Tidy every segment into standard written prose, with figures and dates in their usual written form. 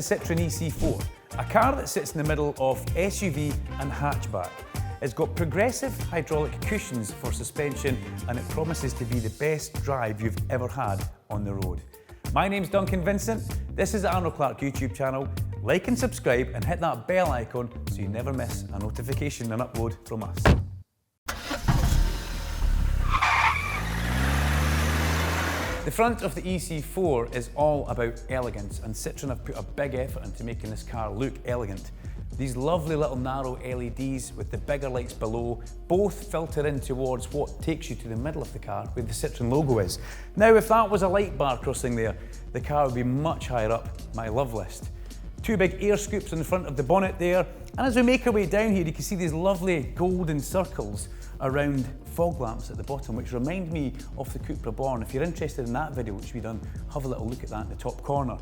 the Citroen ë-C4, a car that sits in the middle of SUV and hatchback. It's got progressive hydraulic cushions for suspension and it promises to be the best drive you've ever had on the road. My name's Duncan Vincent, this is the Arnold Clark YouTube channel. Like and subscribe and hit that bell icon so you never miss a notification and upload from us. The front of the ë-C4 is all about elegance, and Citroën have put a big effort into making this car look elegant. These lovely little narrow LEDs with the bigger lights below both filter in towards what takes you to the middle of the car where the Citroën logo is. Now if that was a light bar crossing there, the car would be much higher up my love list. Two big air scoops on the front of the bonnet there, and as we make our way down here you can see these lovely golden circles around fog lamps at the bottom, which remind me of the Coupe Reborn. If you're interested in that video, which we've done, have a little look at that in the top corner.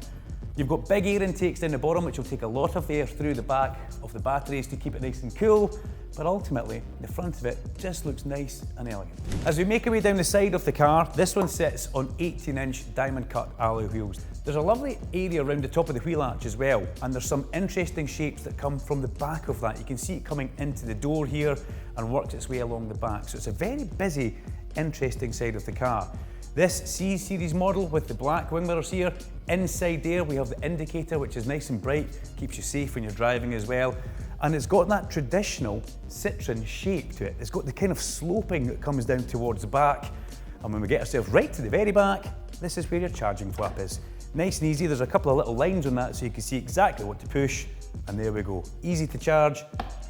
You've got big air intakes down the bottom, which will take a lot of air through the back of the batteries to keep it nice and cool, but ultimately, the front of it just looks nice and elegant. As we make our way down the side of the car, this one sits on 18-inch diamond cut alloy wheels. There's a lovely area around the top of the wheel arch as well, and there's some interesting shapes that come from the back of that. You can see it coming into the door here and works its way along the back. So it's a very busy, interesting side of the car. This C-Series model with the black wing mirrors here, inside there we have the indicator, which is nice and bright, keeps you safe when you're driving as well. And it's got that traditional Citroën shape to it. It's got the kind of sloping that comes down towards the back. And when we get ourselves right to the very back, this is where your charging flap is. Nice and easy, there's a couple of little lines on that so you can see exactly what to push, and there we go. Easy to charge,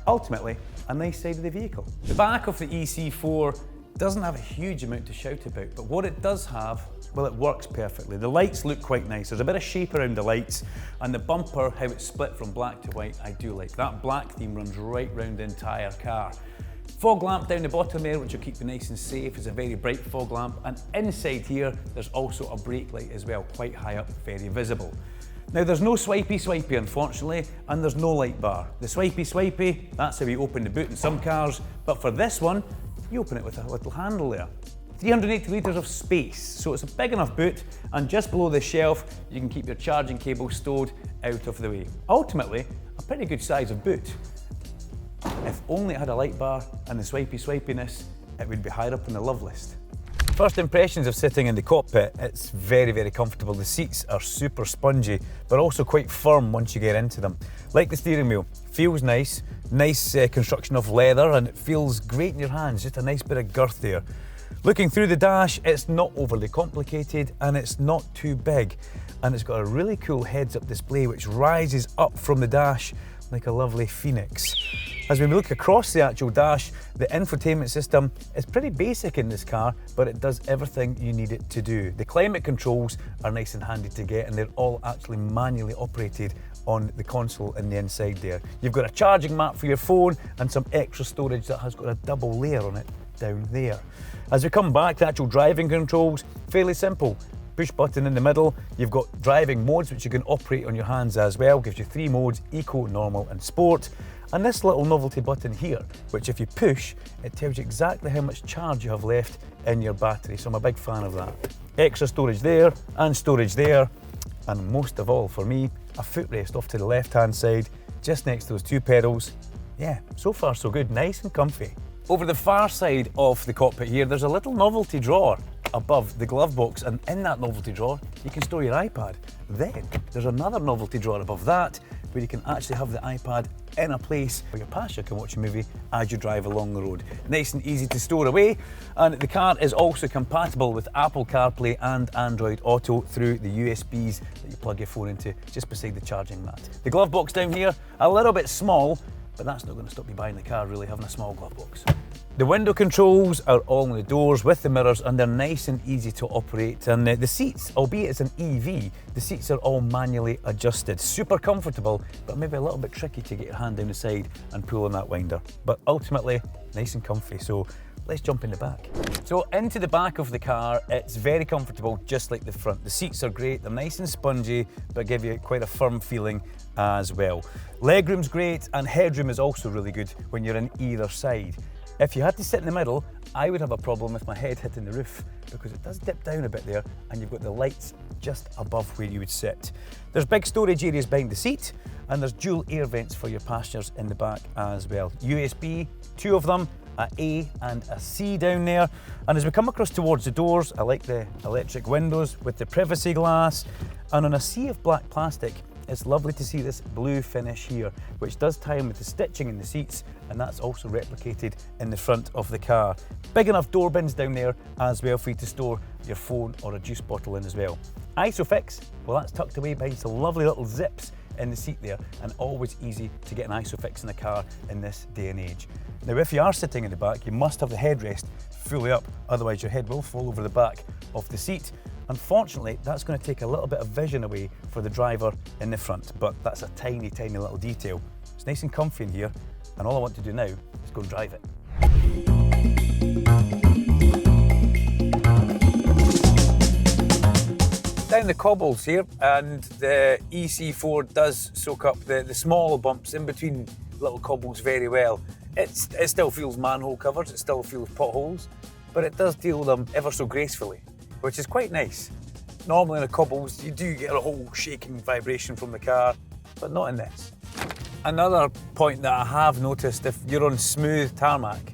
ultimately a nice side of the vehicle. The back of the ë-C4 doesn't have a huge amount to shout about, but what it does have, well, it works perfectly. The lights look quite nice. There's a bit of shape around the lights, and the bumper, how it's split from black to white, I do like. That black theme runs right round the entire car. Fog lamp down the bottom there, which will keep you nice and safe. It's a very bright fog lamp, and inside here, there's also a brake light as well, quite high up, very visible. Now there's no swipey unfortunately, and there's no light bar. The swipey, that's how you open the boot in some cars, but for this one, you open it with a little handle there. 380 litres of space, so it's a big enough boot, and just below the shelf, you can keep your charging cable stowed out of the way. Ultimately, a pretty good size of boot. If only it had a light bar and the swipiness, it would be higher up on the love list. First impressions of sitting in the cockpit, it's very comfortable. The seats are super spongy, but also quite firm once you get into them. Like the steering wheel, feels nice construction of leather, and it feels great in your hands, just a nice bit of girth there. Looking through the dash, it's not overly complicated and it's not too big, and it's got a really cool heads-up display which rises up from the dash like a lovely phoenix. As we look across the actual dash, the infotainment system is pretty basic in this car, but it does everything you need it to do. The climate controls are nice and handy to get, and they're all actually manually operated on the console in the inside there. You've got a charging map for your phone and some extra storage that has got a double layer on it down there. As we come back, the actual driving controls, fairly simple. Push button in the middle, you've got driving modes which you can operate on your hands as well, gives you 3 modes, eco, normal and sport. And this little novelty button here, which if you push, it tells you exactly how much charge you have left in your battery, so I'm a big fan of that. Extra storage there, and storage there, and most of all for me, a footrest off to the left-hand side, just next to those 2 pedals. Yeah, so far so good, nice and comfy. Over the far side of the cockpit here, there's a little novelty drawer above the glove box, and in that novelty drawer, you can store your iPad. Then, there's another novelty drawer above that, where you can actually have the iPad in a place where your passenger can watch a movie as you drive along the road. Nice and easy to store away, and the car is also compatible with Apple CarPlay and Android Auto through the USBs that you plug your phone into just beside the charging mat. The glove box down here, a little bit small, but that's not going to stop you buying the car really, having a small glove box. The window controls are all on the doors with the mirrors, and they're nice and easy to operate. And the seats, albeit it's an EV, the seats are all manually adjusted. Super comfortable, but maybe a little bit tricky to get your hand down the side and pull on that winder. But ultimately, nice and comfy. So let's jump in the back. So into the back of the car, it's very comfortable, just like the front. The seats are great, they're nice and spongy, but give you quite a firm feeling as well. Legroom's great, and headroom is also really good when you're on either side. If you had to sit in the middle, I would have a problem with my head hitting the roof because it does dip down a bit there and you've got the lights just above where you would sit. There's big storage areas behind the seat and there's dual air vents for your passengers in the back as well. USB, 2 of them, a A and a C down there. And as we come across towards the doors, I like the electric windows with the privacy glass. And on a sea of black plastic, it's lovely to see this blue finish here, which does tie in with the stitching in the seats, and that's also replicated in the front of the car. Big enough door bins down there as well for you to store your phone or a juice bottle in as well. ISOFIX, well, that's tucked away behind some lovely little zips in the seat there, and always easy to get an ISOFIX in the car in this day and age. Now, if you are sitting in the back, you must have the headrest fully up, otherwise your head will fall over the back of the seat. Unfortunately, that's going to take a little bit of vision away for the driver in the front, but that's a tiny, tiny little detail. It's nice and comfy in here, and all I want to do now is go and drive it. Down the cobbles here, and the ë-C4 does soak up the small bumps in between little cobbles very well. It still feels manhole covers, it still feels potholes, but it does deal with them ever so gracefully, which is quite nice. Normally in the cobbles, you do get a whole shaking vibration from the car, but not in this. Another point that I have noticed, if you're on smooth tarmac,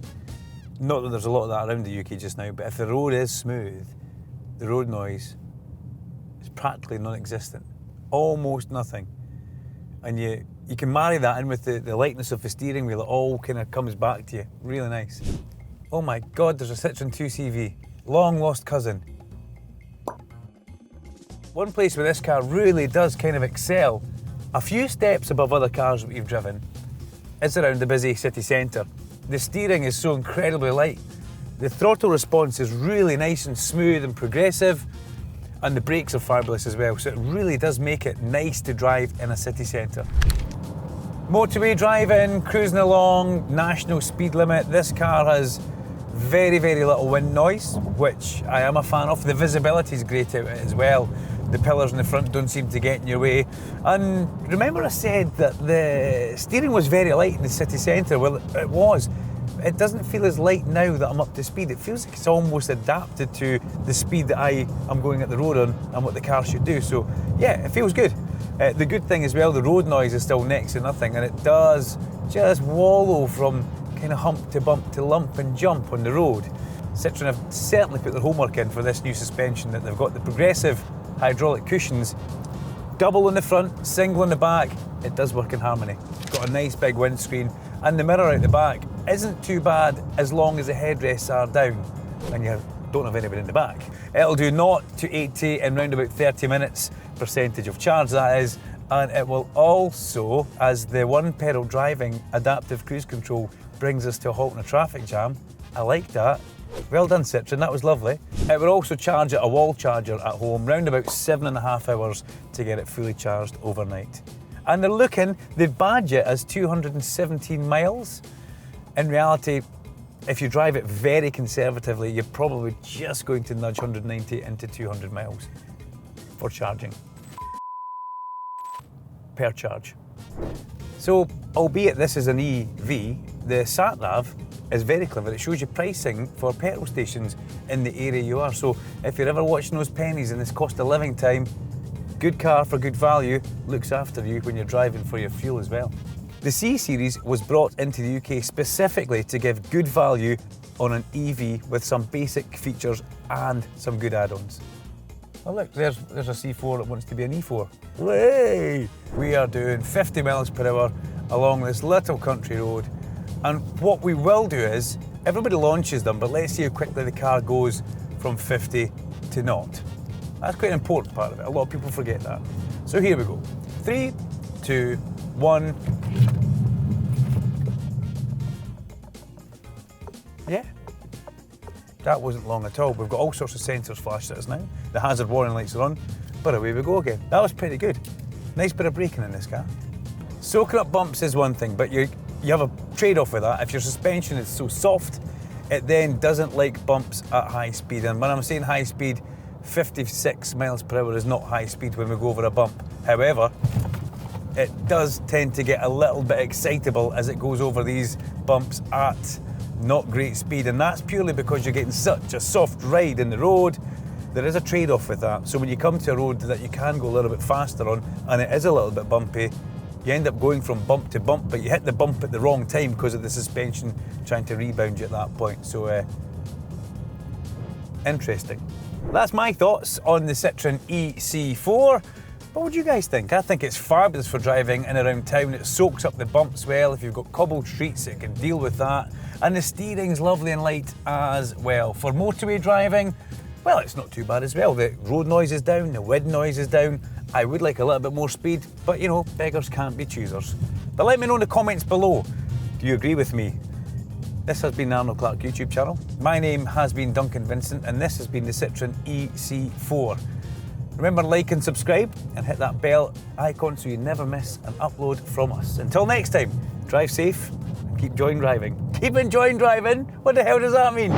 not that there's a lot of that around the UK just now, but if the road is smooth, the road noise is practically non-existent, almost nothing. And you can marry that in with the lightness of the steering wheel, it all kind of comes back to you, really nice. Oh my God, there's a Citroen 2CV, long lost cousin. One place where this car really does kind of excel, a few steps above other cars that we've driven, is around the busy city centre. The steering is so incredibly light. The throttle response is really nice and smooth and progressive, and the brakes are fabulous as well, so it really does make it nice to drive in a city centre. Motorway driving, cruising along, national speed limit. This car has very, very little wind noise, which I am a fan of. The visibility is great out as well. The pillars in the front don't seem to get in your way. And remember I said that the steering was very light in the city centre? Well, it was. It doesn't feel as light now that I'm up to speed. It feels like it's almost adapted to the speed that I am going at the road on and what the car should do. So yeah, it feels good. The good thing as well, the road noise is still next to nothing, and it does just wallow from kind of hump to bump to lump and jump on the road. Citroën have certainly put their homework in for this new suspension, that they've got the progressive hydraulic cushions, double in the front, single in the back. It does work in harmony. It's got a nice big windscreen, and the mirror out the back isn't too bad as long as the headrests are down and you don't have anybody in the back. It'll do 0 to 80 in round about 30 minutes, percentage of charge that is, and it will also, as the one pedal driving adaptive cruise control brings us to a halt in a traffic jam. I like that. Well done, Citroën, that was lovely. It would also charge at a wall charger at home, round about 7.5 hours to get it fully charged overnight. And they badge it as 217 miles. In reality, if you drive it very conservatively, you're probably just going to nudge 190 into 200 miles for charging. Per charge. So, albeit this is an EV, the sat-nav is very clever. It shows you pricing for petrol stations in the area you are. So if you're ever watching those pennies in this cost of living time, good car for good value looks after you when you're driving for your fuel as well. The C-Series was brought into the UK specifically to give good value on an EV with some basic features and some good add-ons. Oh look, there's a C4 that wants to be an E4. Way! We are doing 50 miles per hour along this little country road, and what we will do is, everybody launches them, but let's see how quickly the car goes from 50 to 0. That's quite an important part of it. A lot of people forget that. So here we go. 3, 2, 1. Yeah. That wasn't long at all. We've got all sorts of sensors flashed at us now. The hazard warning lights are on, but away we go again. That was pretty good. Nice bit of braking in this car. Soaking up bumps is one thing, but you have a trade-off with that. If your suspension is so soft, it then doesn't like bumps at high speed. And when I'm saying high speed, 56 miles per hour is not high speed when we go over a bump. However, it does tend to get a little bit excitable as it goes over these bumps at not great speed, and that's purely because you're getting such a soft ride in the road. There is a trade-off with that. So when you come to a road that you can go a little bit faster on, and it is a little bit bumpy, you end up going from bump to bump, but you hit the bump at the wrong time because of the suspension trying to rebound you at that point. So, interesting. That's my thoughts on the Citroen ë-C4. What would you guys think? I think it's fabulous for driving in around town. It soaks up the bumps well. If you've got cobbled streets, it can deal with that. And the steering's lovely and light as well. For motorway driving, well, it's not too bad as well. The road noise is down, the wind noise is down. I would like a little bit more speed, but you know, beggars can't be choosers. But let me know in the comments below, do you agree with me? This has been the Arnold Clark YouTube channel. My name has been Duncan Vincent, and this has been the Citroen ë-C4. Remember, like and subscribe, and hit that bell icon so you never miss an upload from us. Until next time, drive safe and keep enjoying driving. Keep enjoying driving? What the hell does that mean?